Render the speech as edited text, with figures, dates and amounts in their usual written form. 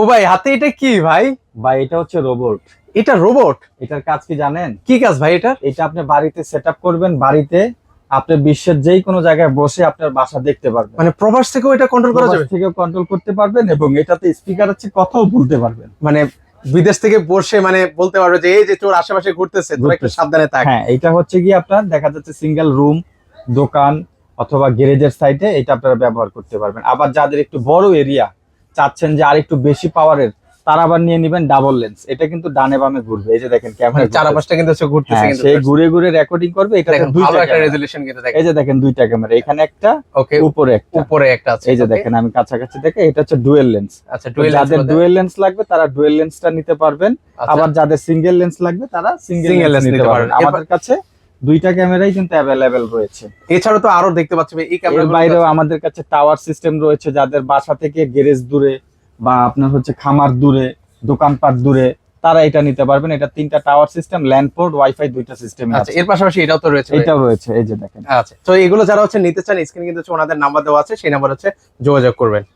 ও ভাই, হাতে এটা কি ভাই? ভাই এটা হচ্ছে রোবট। এটা রোবট? এটার কাজ কি জানেন? কি কাজ ভাই এটা? এটা আপনি বাড়িতে সেটআপ করবেন, বাড়িতে আপনি বিশ্বের যেই কোনো জায়গায় বসে আপনার বাসা দেখতে পারবেন। মানে প্রবাস থেকেও এটা কন্ট্রোল করা যাবে? প্রবাস থেকেও কন্ট্রোল করতে পারবেন এবং এটাতে স্পিকার আছে, কথাও বলতে পারবেন। মানে বিদেশ থেকে বসে মানে বলতে পারবে যে এই যে তোর আশেপাশে ঘুরতেছে, তোর একটু সাবধানে থাক। হ্যাঁ, এটা হচ্ছে কি আপনার দেখা যাচ্ছে সিঙ্গেল রুম, দোকান অথবা গ্যারেজের সাইডে এটা আপনারা ব্যবহার করতে পারবেন। আবার যাদের একটু বড় এরিয়া চাচ্ছেন যে আর একটু বেশি পাওয়ারের, তারা আবার নিয়ে নেবেন ডাবল লেন্স। এটা কিন্তু ডানে বামে ঘুরবে, এই যে দেখেন মানে ক্যামেরা চারপাশটা কিন্তু সে ঘুরতেছে কিন্তু সেই ঘুরে ঘুরে রেকর্ডিং করবে। এটা দেখেন ভালো একটা রেজোলিউশন কিন্তু দেখেন। এই যে দেখেন দুইটা ক্যামেরা, এখানে একটা, ওকে, উপরে একটা। উপরে একটা আছে। এই যে দেখেন আমি কাছাকাছি দেখে, এটা হচ্ছে ডুয়েল লেন্স। আচ্ছা, ডুয়েল লেন্স। যাদের ডুয়েল লেন্স লাগবে তারা ডুয়েল লেন্সটা নিতে পারবেন। আবার যাদের সিঙ্গেল লেন্স লাগবে তারা সিঙ্গেল লেন্স নিতে পারবেন। আমাদের কাছে দুইটা ক্যামেরাই কিন্তু অ্যাভেলেবেল রয়েছে। এছাড়াও তো আরো দেখতে পাচ্ছি এই এর ক্যামেরাগুলো বাইরেও আমাদের কাছে টাওয়ার সিস্টেম রয়েছে, যাদের বাসা থেকে গ্যারেজ দূরে বা আপনার হচ্ছে খামার দূরে, দোকানপাট দূরে, তারা এটা নিতে পারবেন। এটা 3টা tower system, land port, wifi দুইটা সিস্টেম আচ্ছা, আছে। এর পাশাপাশি এটাও তো রয়েছে? এটাও রয়েছে, এই যে দেখেন। আচ্ছা, তো এগুলো যারা হচ্ছে নিতে চান, স্ক্রিনে কিন্তু ওনাদের নাম্বার দেওয়া আছে, সেই নাম্বার হচ্ছে যোগাযোগ করবেন।